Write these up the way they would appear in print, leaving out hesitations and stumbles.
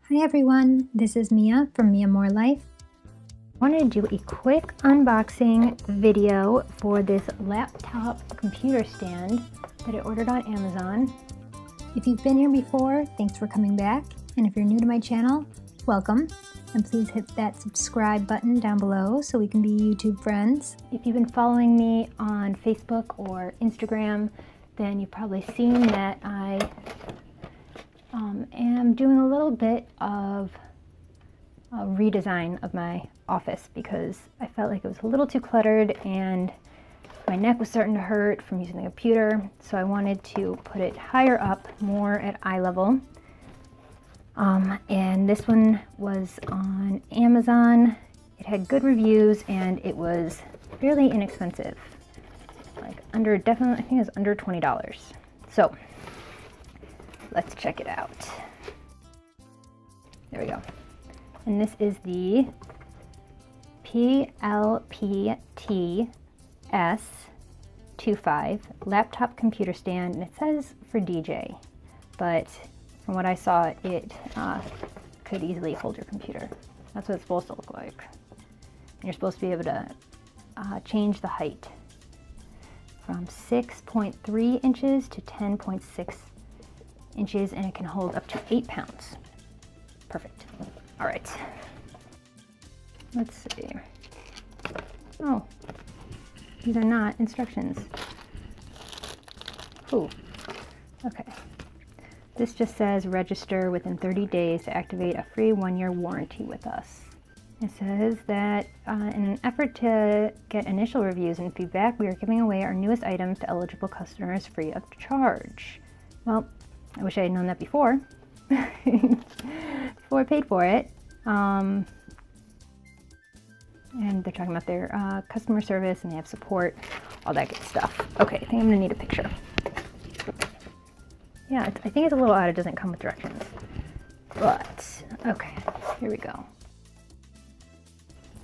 Hi everyone, this is Mia from Mia More Life. I wanted to do a quick unboxing video for this laptop computer stand that I ordered on Amazon. If you've been here before, thanks for coming back. And if you're new to my channel, welcome. And please hit that subscribe button down below so we can be YouTube friends. If you've been following me on Facebook or Instagram, then you've probably seen that I am doing a little bit of a redesign of my office because I felt like it was a little too cluttered and my neck was starting to hurt from using the computer, so I wanted to put it higher up, more at eye level. And this one was on Amazon. It had good reviews and it was fairly inexpensive, like definitely I think it was under $20. So let's check it out. There we go. And this is the PLPTS25 laptop computer stand, and it says for DJ, but from what I saw, it could easily hold your computer. That's what it's supposed to look like. And you're supposed to be able to change the height from 6.3 inches to 10.6 inches, and it can hold up to 8 pounds. Perfect. All right. Let's see. Oh, these are not instructions. Ooh. Okay. This just says register within 30 days to activate a free 1-year warranty with us. It says that in an effort to get initial reviews and feedback, we are giving away our newest items to eligible customers free of charge. Well, I wish I had known that before, before I paid for it. And they're talking about their customer service, and they have support, all that good stuff. Okay, I think I'm gonna need a picture. Yeah, I think it's a little odd it doesn't come with directions, but okay, here we go.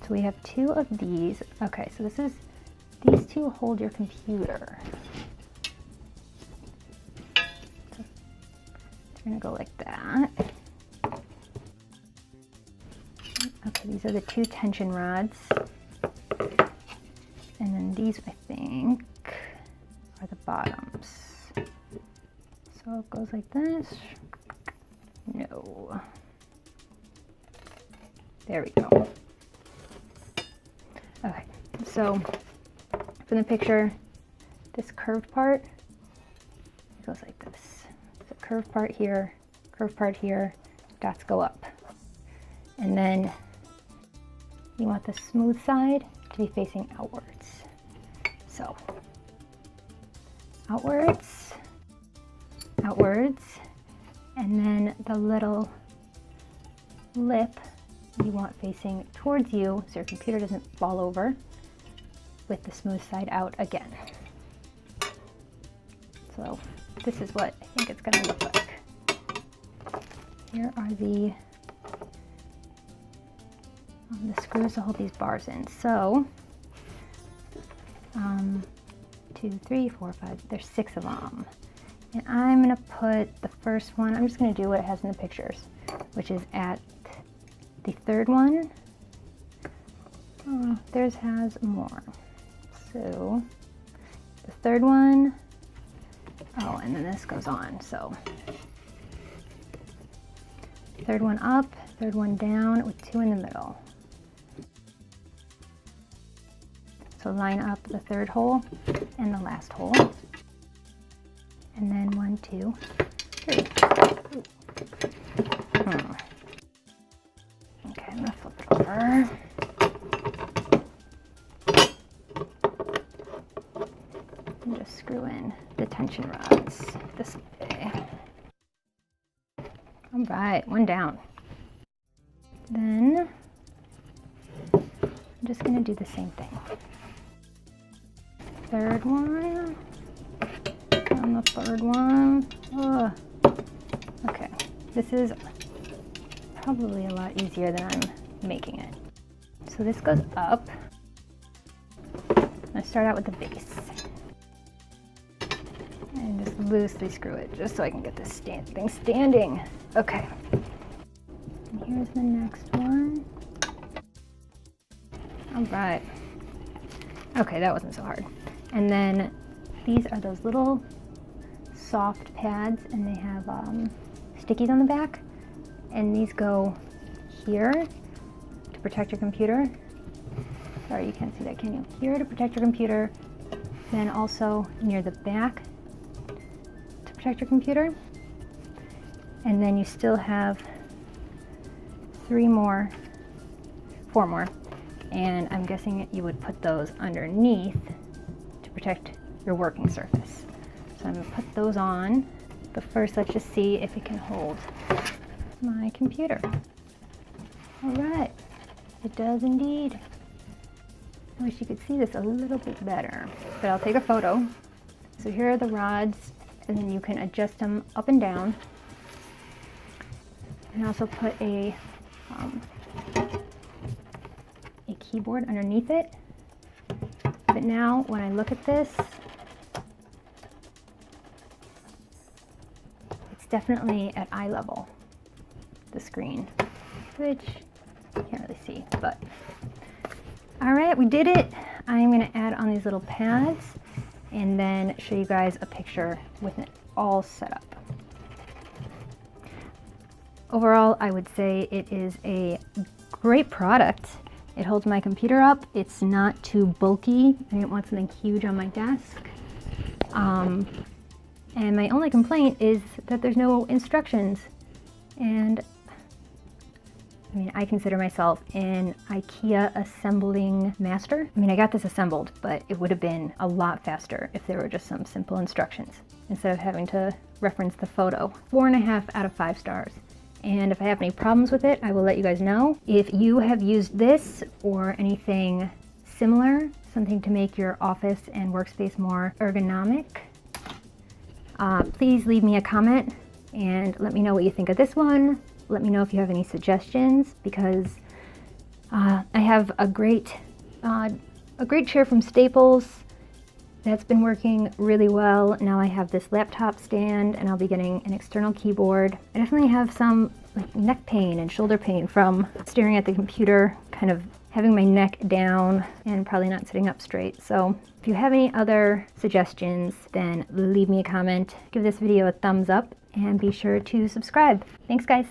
So we have 2 of these. Okay, so these 2 hold your computer. We're gonna go like that. Okay, these are the 2 tension rods. And then these, I think, are the bottoms. So it goes like this. No. There we go. Okay, so from the picture, this curved part, it goes like this. So curved part here, dots go up. And then you want the smooth side to be facing outwards. So outwards, and then the little lip you want facing towards you so your computer doesn't fall over, with the smooth side out again. So this is what I think it's going to look like. Here are the screws to hold these bars in. So 2, 3, 4, 5, there's 6 of them. And I'm going to put the first one, I'm just going to do what it has in the pictures, which is at the 3rd one. Oh, theirs has more. So the 3rd one, oh, and then this goes on. So 3rd one up, 3rd one down, with 2 in the middle. So line up the 3rd hole and the last hole. And then 1, 2, 3. Okay, I'm gonna flip it over. And just screw in the tension rods this way. All right, 1 down. Then I'm just gonna do the same thing. 3rd one. On the 3rd one. Okay, this is probably a lot easier than I'm making it. So this goes up. I start out with the base and just loosely screw it just so I can get this thing standing. Okay. Here's the next one. All right. Okay, that wasn't so hard. And then these are those little soft pads, and they have stickies on the back. And these go here to protect your computer. Sorry, you can't see that, can you? Here to protect your computer. Then also near the back to protect your computer. And then you still have 4 more. And I'm guessing you would put those underneath to protect your working surface. So I'm gonna put those on, but first let's just see if it can hold my computer. All right, it does indeed. I wish you could see this a little bit better, but I'll take a photo. So here are the rods, and then you can adjust them up and down. And I also put a keyboard underneath it. But now when I look at this, it's definitely at eye level, the screen, which you can't really see, but all right, we did it. I'm gonna add on these little pads and then show you guys a picture with it all set up. Overall, I would say it is a great product. It holds my computer up. It's not too bulky. I didn't want something huge on my desk. And my only complaint is that there's no instructions. And I mean, I consider myself an IKEA assembling master. I mean, I got this assembled, but it would have been a lot faster if there were just some simple instructions instead of having to reference the photo. 4.5 out of 5 stars. And if I have any problems with it, I will let you guys know. If you have used this or anything similar, something to make your office and workspace more ergonomic, please leave me a comment and let me know what you think of this one. Let me know if you have any suggestions, because I have a great chair from Staples that's been working really well. Now I have this laptop stand, and I'll be getting an external keyboard. I definitely have some like neck pain and shoulder pain from staring at the computer, kind of having my neck down and probably not sitting up straight. So if you have any other suggestions, then leave me a comment, give this video a thumbs up, and be sure to subscribe. Thanks, guys.